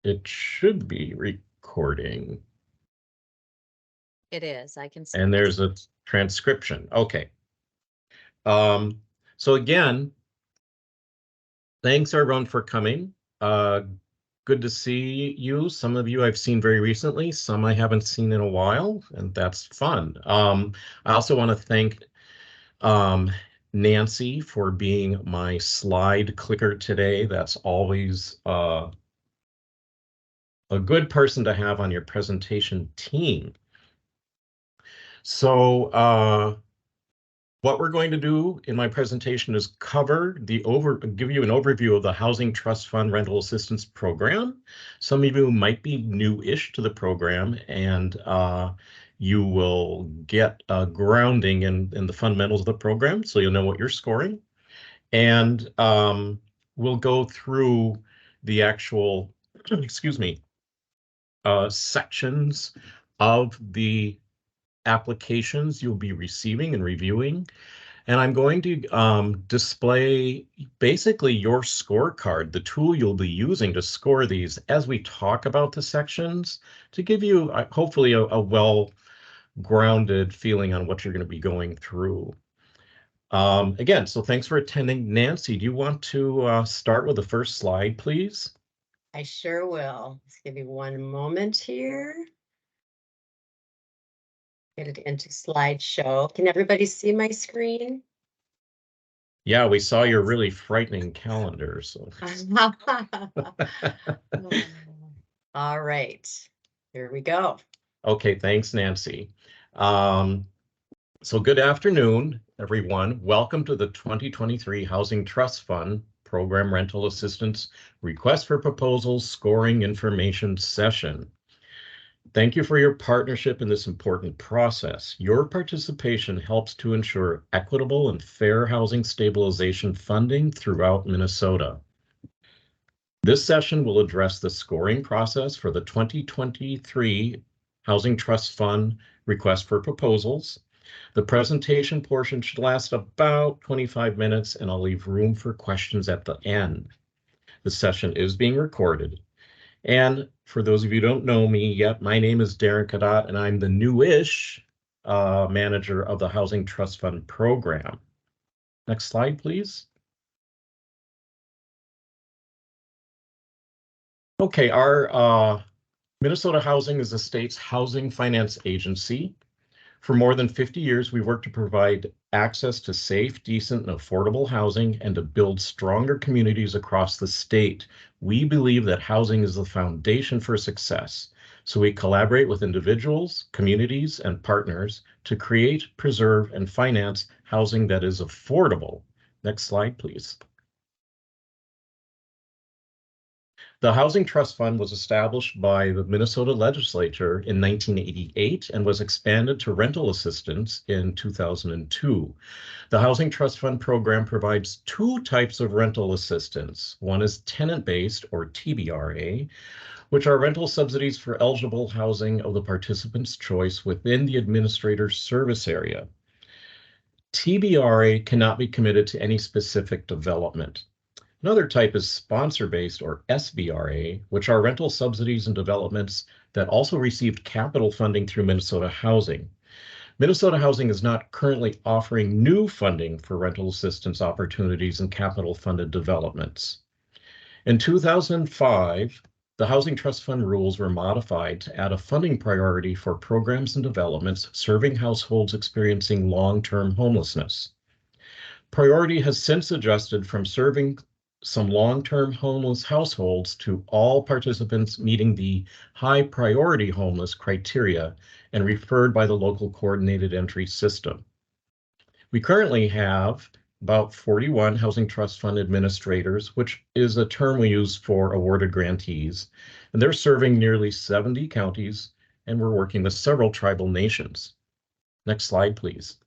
It should be recording. It is. I can see. And there's a transcription. Okay. So again, thanks everyone for coming. Good to see you. Some of you I've seen very recently, some I haven't seen in a while, and that's fun. I also want to thank Nancy for being my slide clicker today. That's always a good person to have on your presentation team. So what we're going to do in my presentation is give you an overview of the Housing Trust Fund Rental Assistance Program. Some of you might be new-ish to the program, and you will get a grounding in the fundamentals of the program, so you'll know what you're scoring. And we'll go through the actual, excuse me, sections of the applications you'll be receiving and reviewing. And I'm going to display basically your scorecard, the tool you'll be using to score these as we talk about the sections, to give you hopefully a well-grounded feeling on what you're going to be going through. Again, so thanks for attending. Nancy, do you want to start with the first slide, please? I sure will. Let's give you one moment here. Get it into slideshow. Can everybody see my screen? Yeah, we saw your really frightening calendar. So. All right, here we go. Okay, thanks, Nancy. So good afternoon, everyone. Welcome to the 2023 Housing Trust Fund Program Rental Assistance Request for Proposals Scoring Information Session. Thank you for your partnership in this important process. Your participation helps to ensure equitable and fair housing stabilization funding throughout Minnesota. This session will address the scoring process for the 2023 Housing Trust Fund Request for Proposals. The presentation portion should last about 25 minutes, and I'll leave room for questions at the end. The session is being recorded. And for those of you who don't know me yet, my name is Darren Cadotte, and I'm the newish manager of the Housing Trust Fund program. Next slide, please. Okay, our Minnesota Housing is the state's housing finance agency. For more than 50 years, we work to provide access to safe, decent, and affordable housing and to build stronger communities across the state. We believe that housing is the foundation for success. So we collaborate with individuals, communities, and partners to create, preserve, and finance housing that is affordable. Next slide, please. The Housing Trust Fund was established by the Minnesota legislature in 1988 and was expanded to rental assistance in 2002. The Housing Trust Fund program provides two types of rental assistance. One is tenant-based, or TBRA, which are rental subsidies for eligible housing of the participant's choice within the administrator's service area. TBRA cannot be committed to any specific development. Another type is sponsor-based, or SBRA, which are rental subsidies and developments that also received capital funding through Minnesota Housing. Minnesota Housing is not currently offering new funding for rental assistance opportunities and capital-funded developments. In 2005, the Housing Trust Fund rules were modified to add a funding priority for programs and developments serving households experiencing long-term homelessness. Priority has since adjusted from serving some long-term homeless households to all participants meeting the high priority homeless criteria and referred by the local coordinated entry system. We currently have about 41 Housing Trust Fund administrators, which is a term we use for awarded grantees, and they're serving nearly 70 counties, and we're working with several tribal nations. Next slide, please.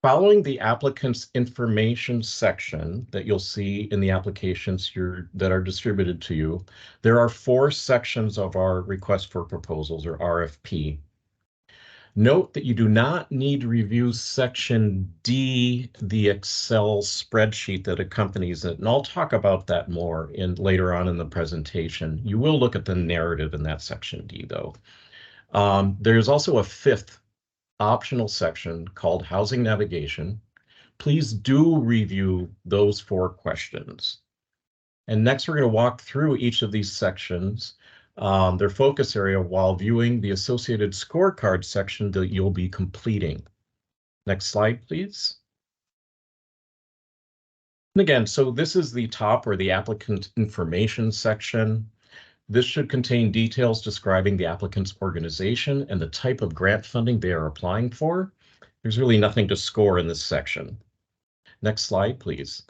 Following the applicant's information section that you'll see in the applications that are distributed to you, there are 4 sections of our request for proposals, or RFP. Note that you do not need to review section D, the Excel spreadsheet that accompanies it. And I'll talk about that more later on in the presentation. You will look at the narrative in that section D though. There's also a fifth optional section called Housing Navigation. Please do review those 4 questions. And next we're going to walk through each of these sections, their focus area, while viewing the associated scorecard section that you'll be completing. Next slide, please. And again, so this is the top, or the applicant information section. This should contain details describing the applicant's organization and the type of grant funding they are applying for. There's really nothing to score in this section. Next slide, please.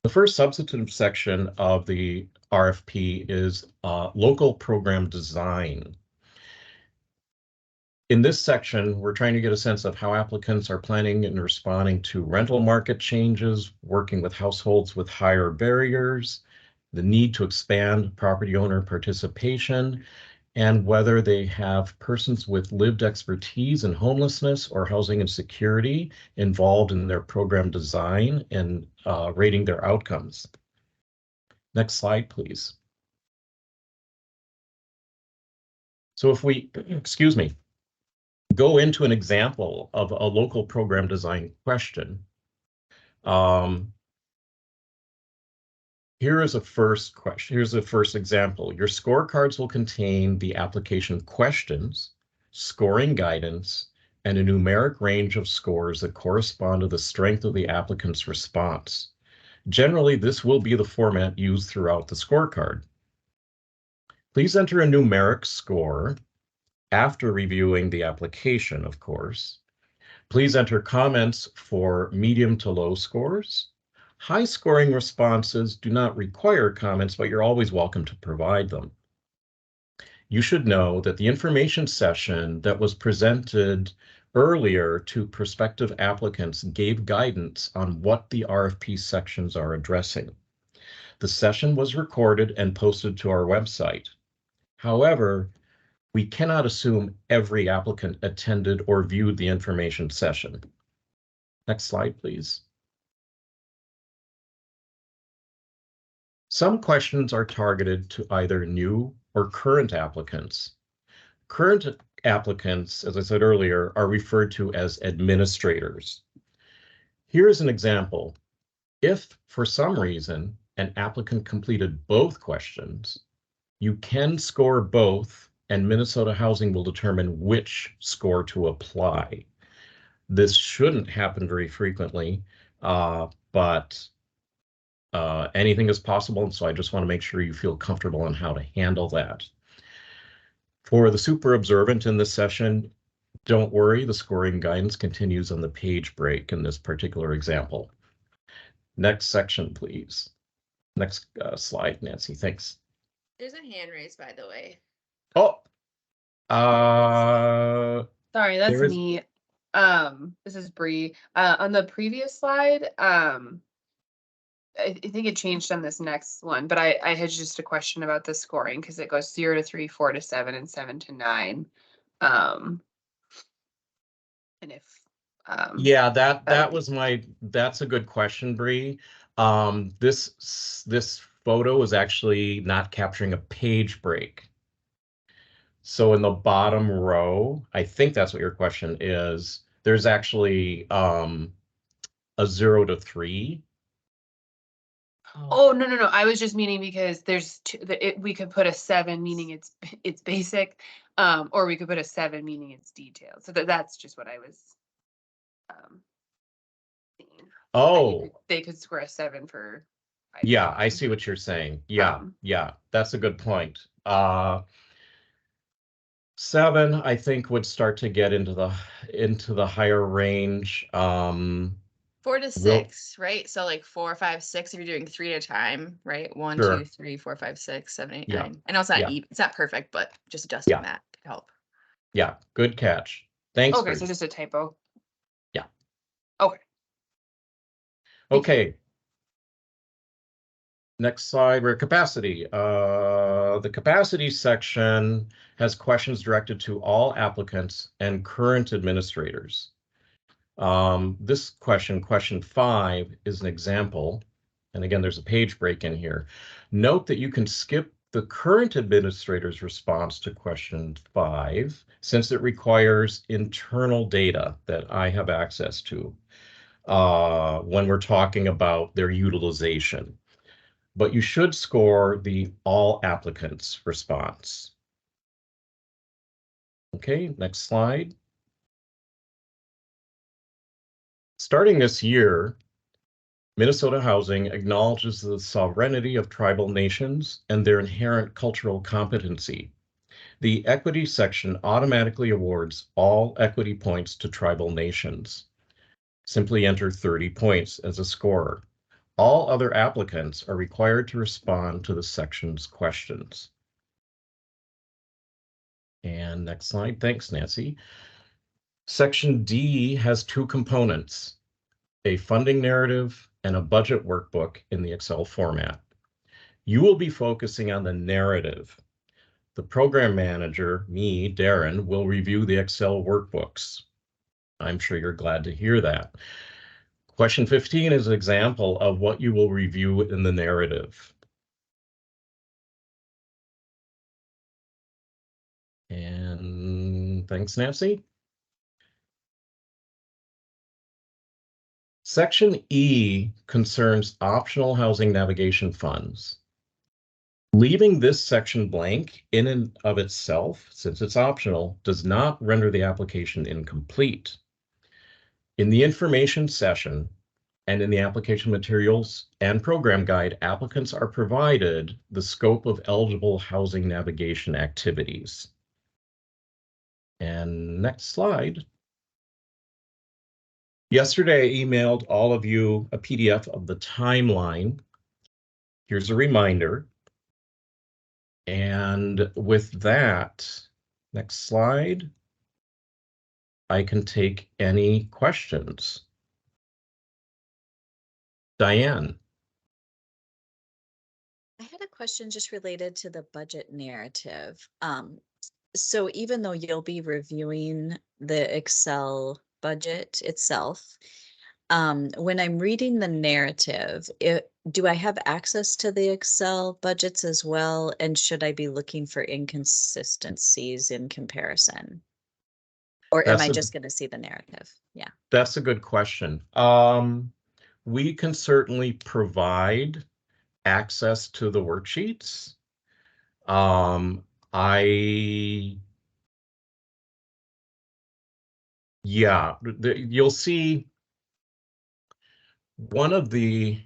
The first substantive section of the RFP is local program design. In this section, we're trying to get a sense of how applicants are planning and responding to rental market changes, working with households with higher barriers, the need to expand property owner participation, and whether they have persons with lived expertise in homelessness or housing insecurity involved in their program design and rating their outcomes. Next slide, please. So if we, excuse me, go into an example of a local program design question, here is a first question. Here's the first example. Your scorecards will contain the application questions, scoring guidance, and a numeric range of scores that correspond to the strength of the applicant's response. Generally, this will be the format used throughout the scorecard. Please enter a numeric score after reviewing the application, of course. Please enter comments for medium to low scores. High scoring responses do not require comments, but you're always welcome to provide them. You should know that the information session that was presented earlier to prospective applicants gave guidance on what the RFP sections are addressing. The session was recorded and posted to our website. However, we cannot assume every applicant attended or viewed the information session. Next slide, please. Some questions are targeted to either new or current applicants. Current applicants, as I said earlier, are referred to as administrators. Here's an example. If, for some reason, an applicant completed both questions, you can score both, and Minnesota Housing will determine which score to apply. This shouldn't happen very frequently, but anything is possible, and so I just want to make sure you feel comfortable on how to handle that. For the super observant in this session, don't worry, the scoring guidance continues on the page break in this particular example. Next section, please. Next slide, Nancy, thanks. There's a hand raised, by the way. Oh, sorry, that's me. This is Bree. On the previous slide, I think it changed on this next one, but I had just a question about the scoring because it goes 0 to 3, 4 to 7, and 7 to 9. And if yeah, that's a good question, Bree. This photo is actually not capturing a page break. So in the bottom row, I think that's what your question is. There's actually a 0 to 3. Oh, no. I was just meaning because there's we could put a 7 meaning it's basic, or we could put a 7 meaning it's detailed. So that's just what I was thinking. Oh, they could score a 7 for. Yeah, I see what you're saying. Yeah, yeah, that's a good point. 7, I think, would start to get into the higher range. 4 to 6, right? So like 4, 5, 6. If you're doing 3 at a time, right? 1, Sure. 2, 3, 4, 5, 6, 7, 8, Yeah. 9. I know it's not it's not perfect, but just adjusting that could help. Yeah, good catch. Thanks. Okay, so just a typo. Yeah. Okay. Okay. Next slide, we're at capacity. The capacity section has questions directed to all applicants and current administrators. This question 5, is an example. And again, there's a page break in here. Note that you can skip the current administrator's response to question 5, since it requires internal data that I have access to when we're talking about their utilization. But you should score the all applicants response. Okay, next slide. Starting this year, Minnesota Housing acknowledges the sovereignty of tribal nations and their inherent cultural competency. The equity section automatically awards all equity points to tribal nations. Simply enter 30 points as a scorer. All other applicants are required to respond to the section's questions. And next slide. Thanks, Nancy. Section D has 2 components, a funding narrative and a budget workbook in the Excel format. You will be focusing on the narrative. The program manager, me, Darren, will review the Excel workbooks. I'm sure you're glad to hear that. Question 15 is an example of what you will review in the narrative. And thanks, Nancy. Section E concerns optional housing navigation funds. Leaving this section blank in and of itself, since it's optional, does not render the application incomplete. In the information session and in the application materials and program guide, applicants are provided the scope of eligible housing navigation activities. And next slide. Yesterday, I emailed all of you a PDF of the timeline. Here's a reminder. And with that, next slide, I can take any questions. Diane. I had a question just related to the budget narrative. So even though you'll be reviewing the Excel budget itself, when I'm reading the narrative, do I have access to the Excel budgets as well? And should I be looking for inconsistencies in comparison? Or am I just going to see the narrative? Yeah. That's a good question. We can certainly provide access to the worksheets. You'll see one of the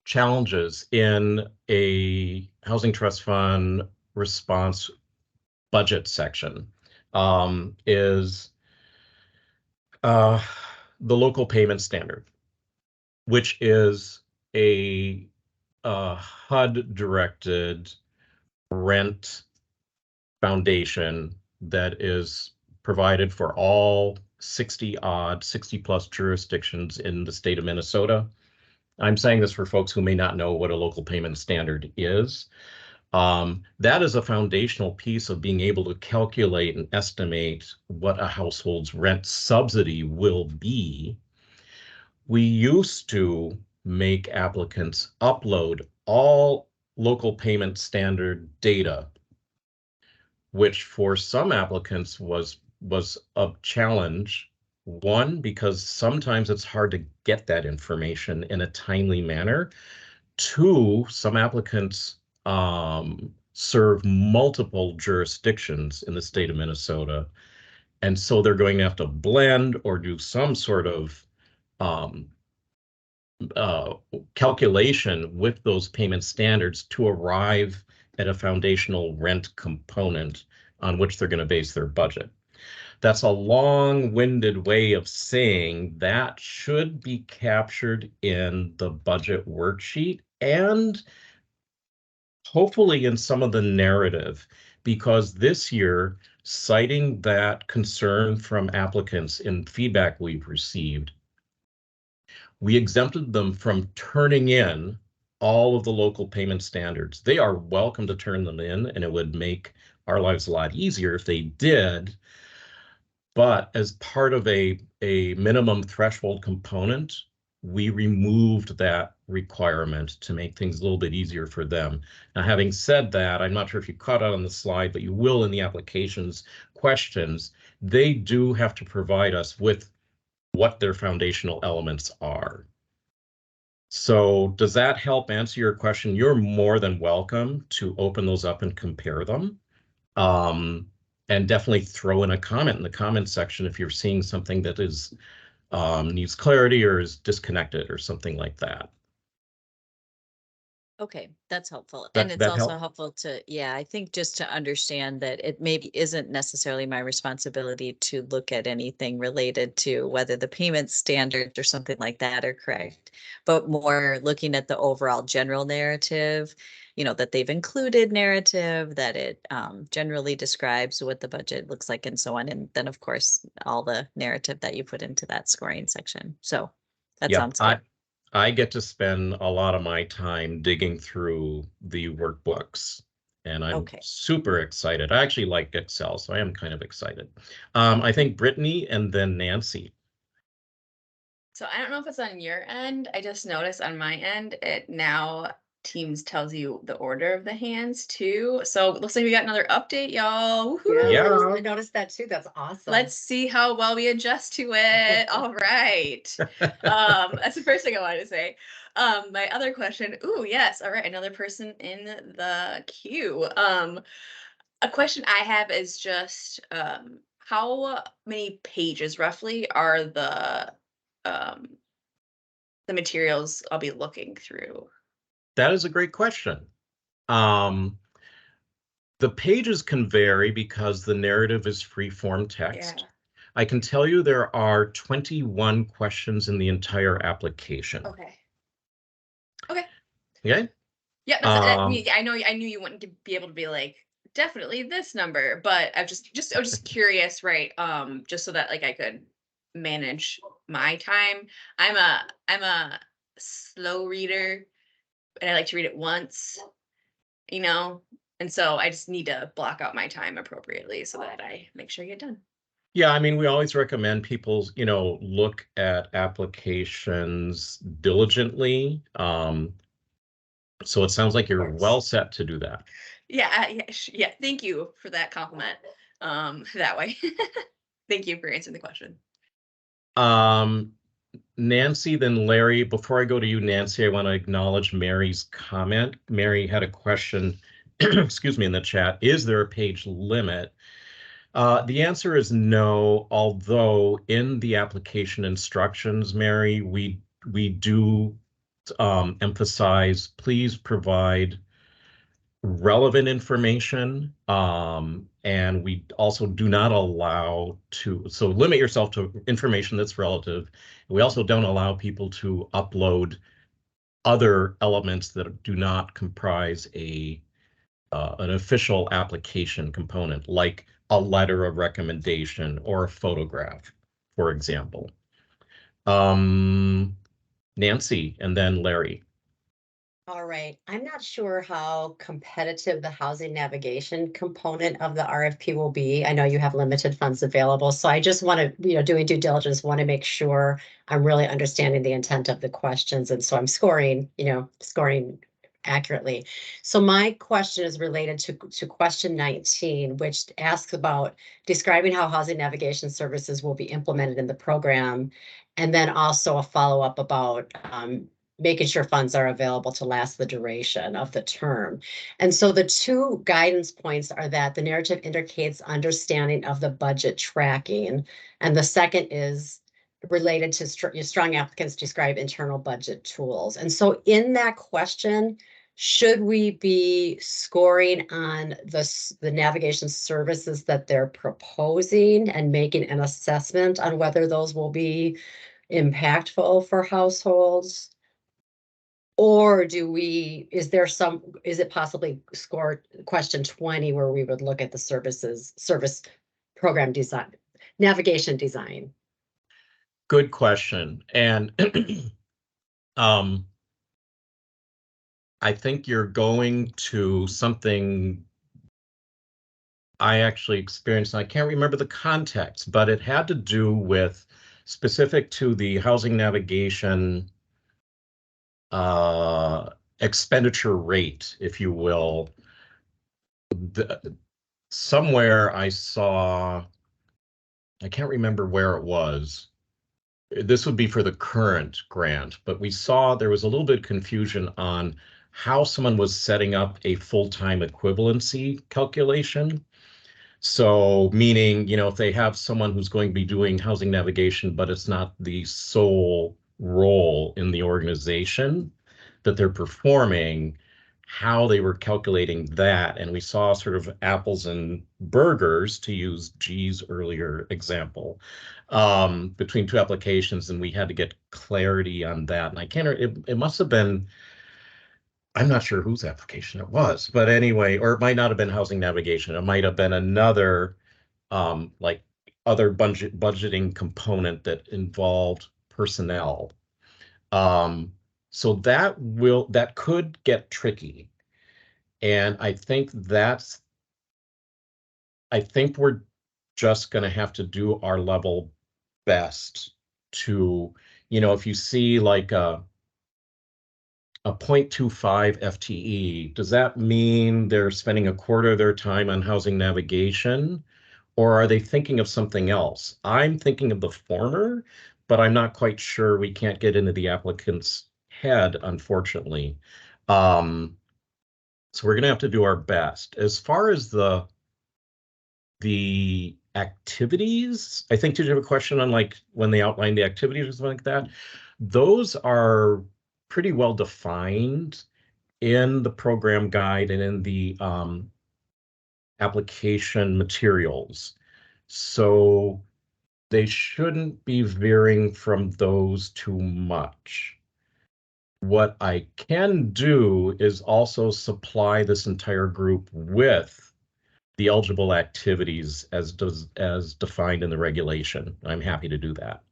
challenges in a housing trust fund response budget section is the local payment standard, which is a HUD-directed rent foundation that is provided for all 60 plus jurisdictions in the state of Minnesota. I'm saying this for folks who may not know what a local payment standard is. That is a foundational piece of being able to calculate and estimate what a household's rent subsidy will be. We used to make applicants upload all local payment standard data, which for some applicants was a challenge. One, because sometimes it's hard to get that information in a timely manner. Two, some applicants serve multiple jurisdictions in the state of Minnesota. And so they're going to have to blend or do some sort of calculation with those payment standards to arrive at a foundational rent component on which they're going to base their budget. That's a long-winded way of saying that should be captured in the budget worksheet and hopefully in some of the narrative, because this year, citing that concern from applicants in feedback we've received, we exempted them from turning in all of the local payment standards. They are welcome to turn them in, and it would make our lives a lot easier if they did. But as part of a minimum threshold component, we removed that requirement to make things a little bit easier for them. Now, having said that, I'm not sure if you caught it on the slide, but you will in the applications questions. They do have to provide us with what their foundational elements are. So does that help answer your question? You're more than welcome to open those up and compare them. And definitely throw in a comment in the comment section if you're seeing something that is needs clarity or is disconnected or something like that. Okay, that's helpful. That- And it's that also help? helpful to, yeah, I think just to understand that it maybe isn't necessarily my responsibility to look at anything related to whether the payment standards or something like that are correct, but more looking at the overall general narrative, you know, that they've included narrative, that it generally describes what the budget looks like and so on. And then, of course, all the narrative that you put into that scoring section. So that Yeah, sounds good. I get to spend a lot of my time digging through the workbooks, and I'm Okay. super excited. I actually like Excel, so I am kind of excited. I think Brittany and then Nancy. So I don't know if it's on your end. I just noticed on my end, it now Teams tells you the order of the hands too. So it looks like we got another update, y'all. Woohoo! Yeah. I noticed that too. That's awesome. Let's see how well we adjust to it. All right. That's the first thing I wanted to say. My other question, ooh, yes, all right, another person in the queue. A question I have is just how many pages roughly are the materials I'll be looking through? That is a great question. The pages can vary because the narrative is free-form text. Yeah. I can tell you there are 21 questions in the entire application. Okay. Okay. Okay? Yeah, I know I knew you wouldn't be able to be like definitely this number, but I was just curious, right? Just so that like I could manage my time. I'm a slow reader and I like to read it once, you know, and so I just need to block out my time appropriately so that I make sure I get done. Yeah, I mean, we always recommend people, look at applications diligently. So it sounds like you're well set to do that. Yeah, yeah. Thank you for that compliment. That way. Thank you for answering the question. Nancy, then Larry. Before I go to you, Nancy, I want to acknowledge Mary's comment. Mary had a question, excuse me, in the chat. Is there a page limit? The answer is no, although in the application instructions, Mary, we do emphasize, please provide relevant information, and we also do not allow so limit yourself to information that's relative. We also don't allow people to upload other elements that do not comprise an official application component, like a letter of recommendation or a photograph, for example. Nancy, and then Larry. All right. I'm not sure how competitive the housing navigation component of the RFP will be. I know you have limited funds available, so I just want to, doing due diligence, want to make sure I'm really understanding the intent of the questions. And so I'm scoring accurately. So my question is related to question 19, which asks about describing how housing navigation services will be implemented in the program. And then also a follow-up about making sure funds are available to last the duration of the term. And so the two guidance points are that the narrative indicates understanding of the budget tracking. And the second is related to strong applicants describe internal budget tools. And so in that question, should we be scoring on the navigation services that they're proposing and making an assessment on whether those will be impactful for households? Or is it possibly score question 20 where we would look at the service program design, navigation design? Good question. And I think you're going to something I actually experienced. I can't remember the context, but it had to do with specific to the housing navigation expenditure rate, if you will. Somewhere I saw, I can't remember where it was. This would be for the current grant, but we saw there was a little bit of confusion on how someone was setting up a full-time equivalency calculation. So meaning, you know, if they have someone who's going to be doing housing navigation, but it's not the sole role in the organization that they're performing, how they were calculating that. And we saw sort of apples and burgers, to use G's earlier example, between two applications, and we had to get clarity on that. And I can't, it must have been, I'm not sure whose application it was, but anyway, or it might not have been housing navigation. It might have been another like other budgeting component that involved personnel. So that could get tricky. And I think we're just going to have to do our level best to, you know, if you see like a 0.25 FTE, does that mean they're spending a quarter of their time on housing navigation, or are they thinking of something else? I'm thinking of the former, but I'm not quite sure. We can't get into the applicant's head, unfortunately. So we're going to have to do our best. As far as the activities, I think, did you have a question on like when they outline the activities or something like that? Those are pretty well defined in the program guide and in the application materials. So they shouldn't be veering from those too much. What I can do is also supply this entire group with the eligible activities as defined in the regulation. I'm happy to do that,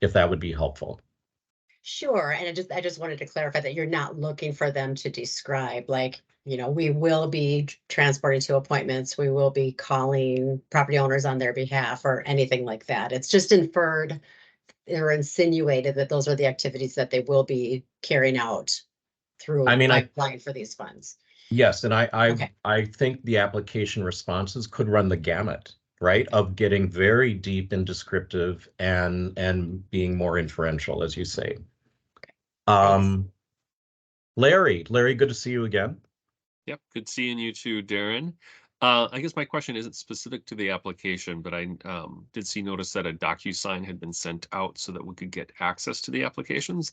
if that would be helpful. Sure, and I just wanted to clarify that you're not looking for them to describe, like, you know, we will be transporting to appointments, we will be calling property owners on their behalf or anything like that. It's just inferred or insinuated that those are the activities that they will be carrying out through applying for these funds. Yes, and Okay. I think the application responses could run the gamut, right, of getting very deep and descriptive and being more inferential, as you say. Larry, good to see you again. Yep, good seeing you too, Darren. I guess my question isn't specific to the application, but I did notice that a DocuSign had been sent out so that we could get access to the applications.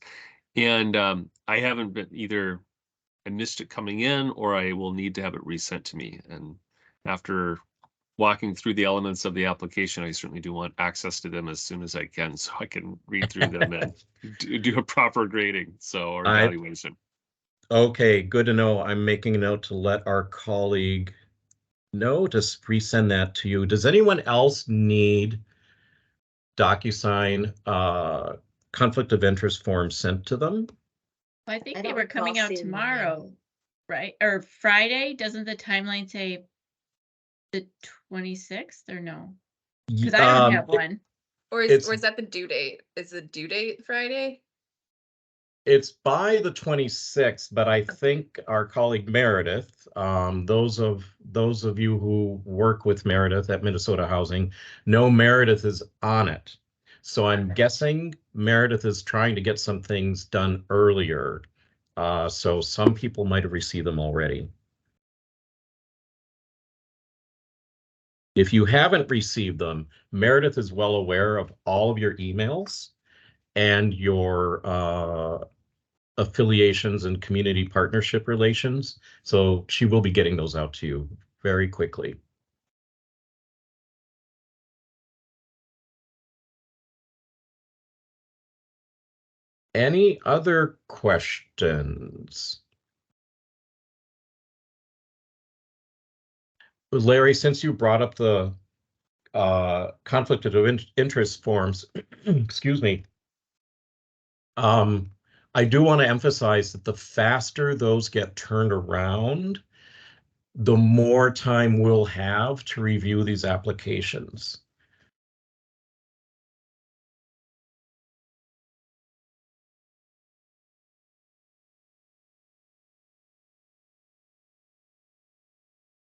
And I haven't been either, I missed it coming in, or I will need to have it resent to me. And after walking through the elements of the application, I certainly do want access to them as soon as I can, so I can read through them and do a proper grading, or evaluation. Okay, good to know. I'm making a note to let our colleague know to resend that to you. Does anyone else need DocuSign conflict of interest forms sent to them? I think they were coming out tomorrow, right? Or Friday? Doesn't the timeline say the 26th or no? Because I don't have one. Or is that the due date? Is the due date Friday? It's by the 26th, but I think our colleague Meredith, those of you who work with Meredith at Minnesota Housing know Meredith is on it. So I'm guessing Meredith is trying to get some things done earlier. So some people might have received them already. If you haven't received them, Meredith is well aware of all of your emails and your affiliations and community partnership relations. So she will be getting those out to you very quickly. Any other questions? Larry, since you brought up the conflict of interest forms, excuse me, I do want to emphasize that the faster those get turned around, the more time we'll have to review these applications.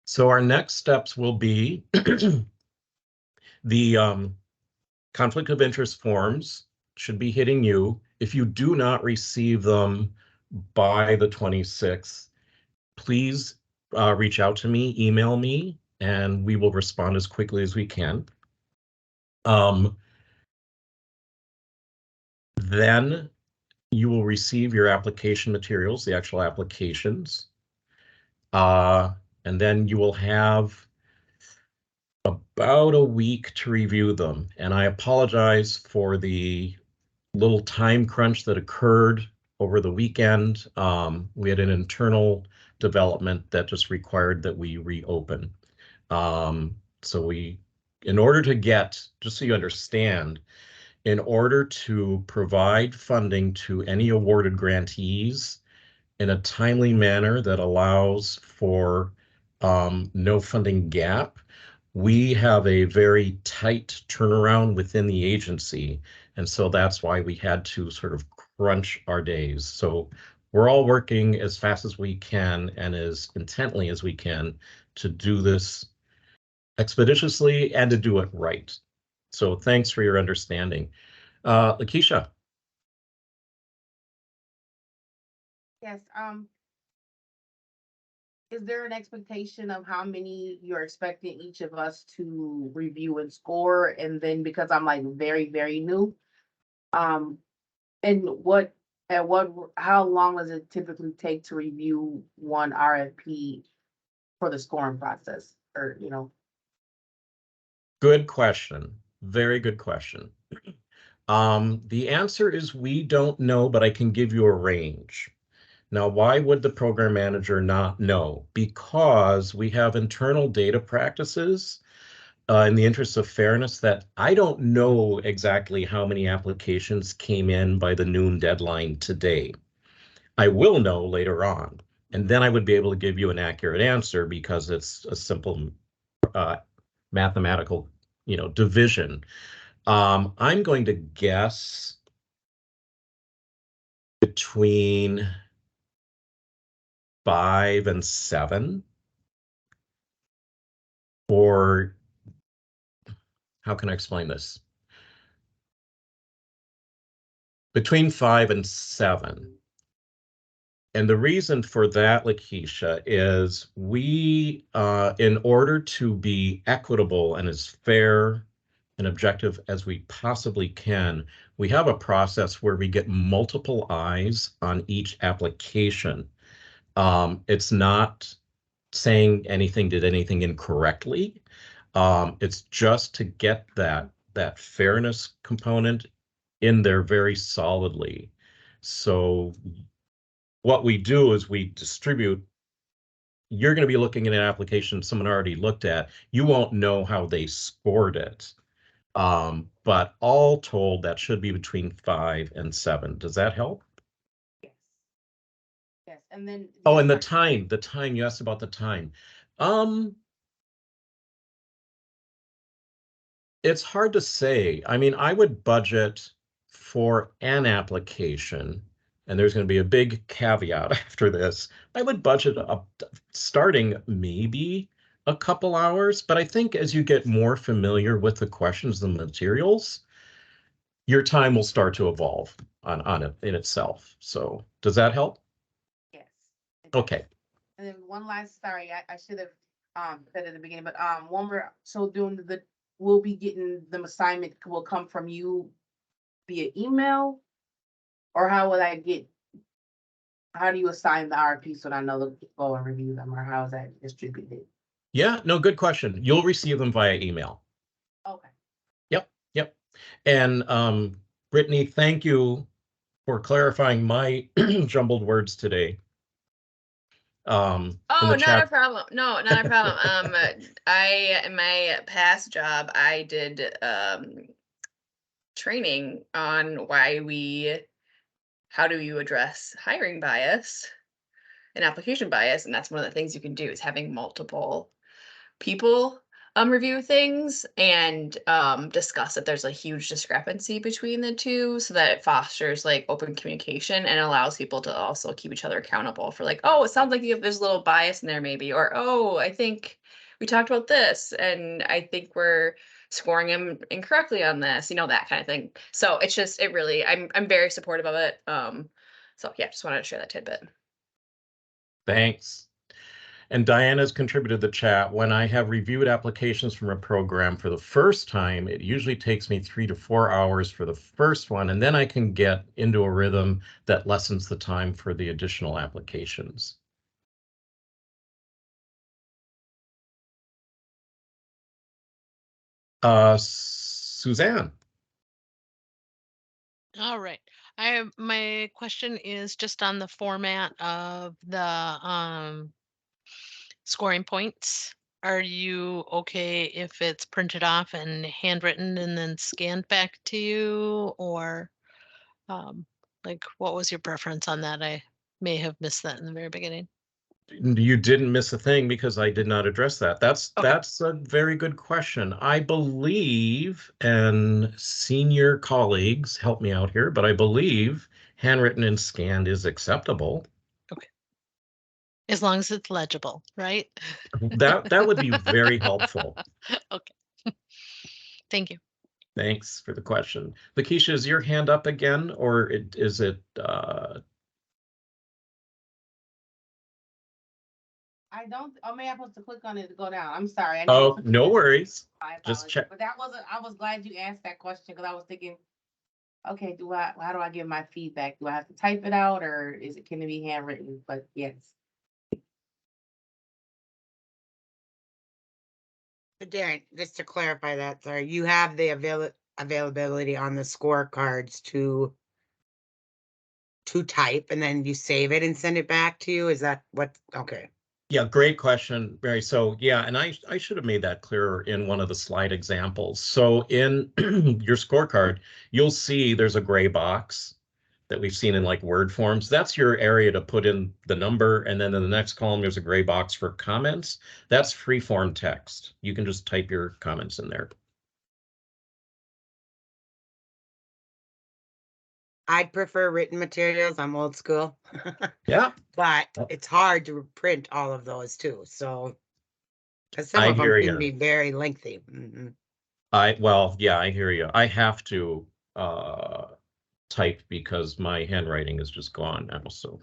So our next steps will be the conflict of interest forms should be hitting you. If you do not receive them by the 26th, please reach out to me, email me, and we will respond as quickly as we can. Then you will receive your application materials, the actual applications. And then you will have about a week to review them. And I apologize for the little time crunch that occurred over the weekend. We had an internal development that just required that we reopen. So in order to get, just so you understand, in order to provide funding to any awarded grantees in a timely manner that allows for no funding gap, we have a very tight turnaround within the agency. And so that's why we had to sort of crunch our days. So we're all working as fast as we can and as intently as we can to do this expeditiously and to do it right. So thanks for your understanding. Lakeisha. Yes, is there an expectation of how many you're expecting each of us to review and score? And then because I'm like very, very new, and how long does it typically take to review one RFP for the scoring process? Or, Good question. Very good question. The answer is we don't know, but I can give you a range. Now, why would the program manager not know? Because we have internal data practices in the interest of fairness that I don't know exactly how many applications came in by the noon deadline today. I will know later on, and then I would be able to give you an accurate answer because it's a simple mathematical, division. I'm going to guess between 5 and 7, or how can I explain this? Between 5 and 7. And the reason for that, Lakeisha, is we, in order to be equitable and as fair and objective as we possibly can, we have a process where we get multiple eyes on each application. It's not saying anything did anything incorrectly. It's just to get that fairness component in there very solidly. So what we do is we distribute. You're going to be looking at an application someone already looked at. You won't know how they scored it. But all told, that should be between 5 and 7. Does that help? yes. Yes, and then. Oh, and the time, you asked about the time. It's hard to say. I mean, I would budget for an application, and there's going to be a big caveat after this. I would budget up starting maybe a couple hours, but I think as you get more familiar with the questions and materials, your time will start to evolve on it in itself. So does that help? Yes. Okay. And then one last, sorry, I should have said at the beginning, but one more, so doing we'll be getting the assignment will come from you via email? Or how do you assign the RFP so that I know to go and review them, or how is that distributed? Yeah, no, good question. You'll receive them via email. Okay. Yep. And Brittany, thank you for clarifying my jumbled words today. in Oh, the not chat. a problem. No, not a problem. In my past job, I did training on how do you address hiring bias and application bias, and that's one of the things you can do is having multiple people review things and discuss if there's a huge discrepancy between the two, so that it fosters like open communication and allows people to also keep each other accountable for like, oh, it sounds like there's a little bias in there maybe, or oh, I think we talked about this and I think we're scoring him incorrectly on this, that kind of thing. So it's just, I'm very supportive of it. So yeah, just wanted to share that tidbit. Thanks. And Diana's contributed the chat. When I have reviewed applications from a program for the first time, it usually takes me 3 to 4 hours for the first one, and then I can get into a rhythm that lessens the time for the additional applications. Suzanne. All right. My question is just on the format of the scoring points. Are you okay if it's printed off and handwritten and then scanned back to you, or like what was your preference on that? I may have missed that in the very beginning. You didn't miss a thing because I did not address that. That's a very good question. I believe, and senior colleagues help me out here, but I believe handwritten and scanned is acceptable. Okay. As long as it's legible, right? That would be very helpful. Okay. Thank you. Thanks for the question. Lakeisha, is your hand up again, or is it I don't, I may have to click on it to go down. I'm sorry. I Oh, no worries. Just check. But I was glad you asked that question because I was thinking, okay, how do I give my feedback? Do I have to type it out or can it be handwritten? But yes. Darren, just to clarify that, sorry, you have the availability on the scorecards to type and then you save it and send it back to you? Is that what? Okay. Yeah, great question, Mary. So yeah, and I should have made that clearer in one of the slide examples. So in your scorecard, you'll see there's a gray box that we've seen in like Word forms. That's your area to put in the number. And then in the next column, there's a gray box for comments. That's free form text. You can just type your comments in there. I'd prefer written materials. I'm old school. Yeah. But it's hard to print all of those too. So, because some of them can be very lengthy. Well, yeah, I hear you. I have to type because my handwriting is just gone now. So.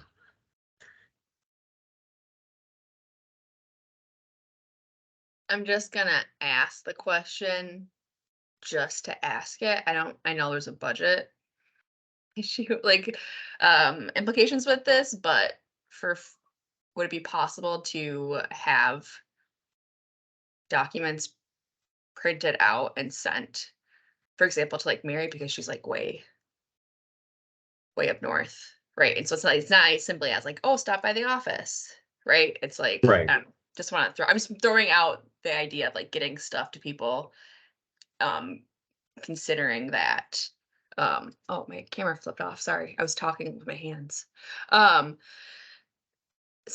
I'm just gonna ask the question just to ask it. I know there's a budget issue, like implications with this, but would it be possible to have documents printed out and sent, for example, to like Mary, because she's like way up north, right? And so it's not as simply as like, oh, stop by the office, right? It's like, right. I'm just throwing out the idea of like getting stuff to people, considering that. Oh, my camera flipped off. Sorry, I was talking with my hands. So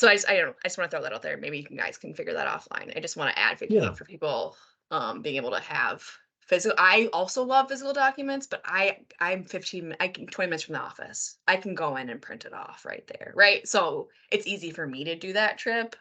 I just want to throw that out there. Maybe you guys can figure that offline. I just want to advocate for people being able to have physical. I also love physical documents, but I'm 20 minutes from the office. I can go in and print it off right there, right? So it's easy for me to do that trip.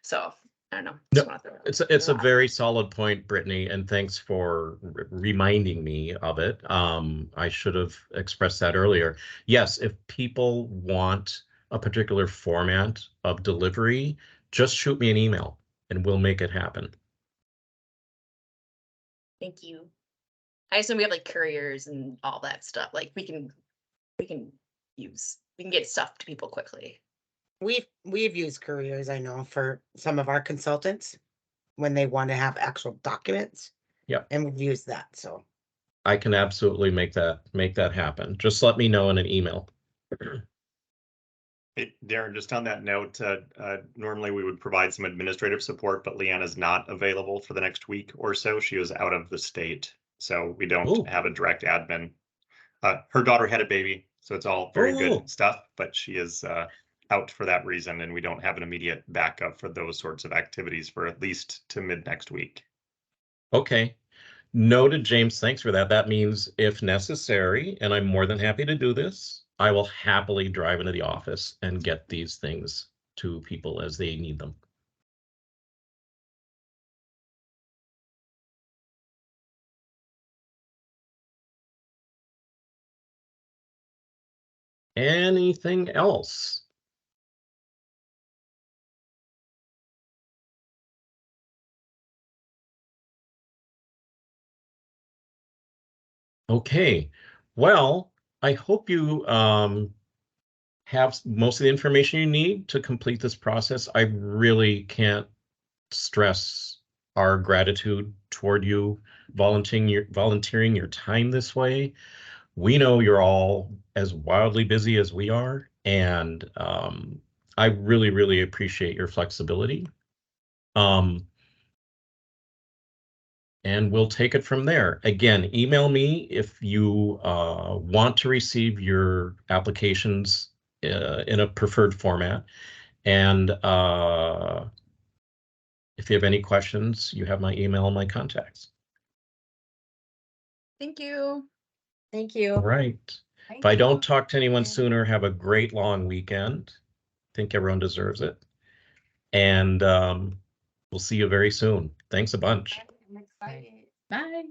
So I don't know. No, it's a very solid point, Brittany, and thanks for reminding me of it. I should have expressed that earlier. Yes, if people want a particular format of delivery, just shoot me an email and we'll make it happen. Thank you. I assume we have like couriers and all that stuff. Like we can get stuff to people quickly. We've used couriers, I know, for some of our consultants when they want to have actual documents. Yeah. And we've used that. So I can absolutely make that happen. Just let me know in an email. Hey, Darren, just on that note, normally we would provide some administrative support, but Leanne is not available for the next week or so. She is out of the state, so we don't have a direct admin. Her daughter had a baby, so it's all very good stuff, but she is out for that reason, and we don't have an immediate backup for those sorts of activities for at least to mid next week. Okay. Noted, James. Thanks for that. That means if necessary, and I'm more than happy to do this, I will happily drive into the office and get these things to people as they need them. Anything else? Okay, well, I hope you have most of the information you need to complete this process. I really can't stress our gratitude toward you volunteering your time this way. We know you're all as wildly busy as we are, and I really, really appreciate your flexibility. And we'll take it from there. Again, email me if you want to receive your applications in a preferred format. And if you have any questions, you have my email and my contacts. Thank you. Thank you. All right. If I don't talk to anyone sooner, have a great long weekend. I think everyone deserves it. And we'll see you very soon. Thanks a bunch. I'm excited. Bye.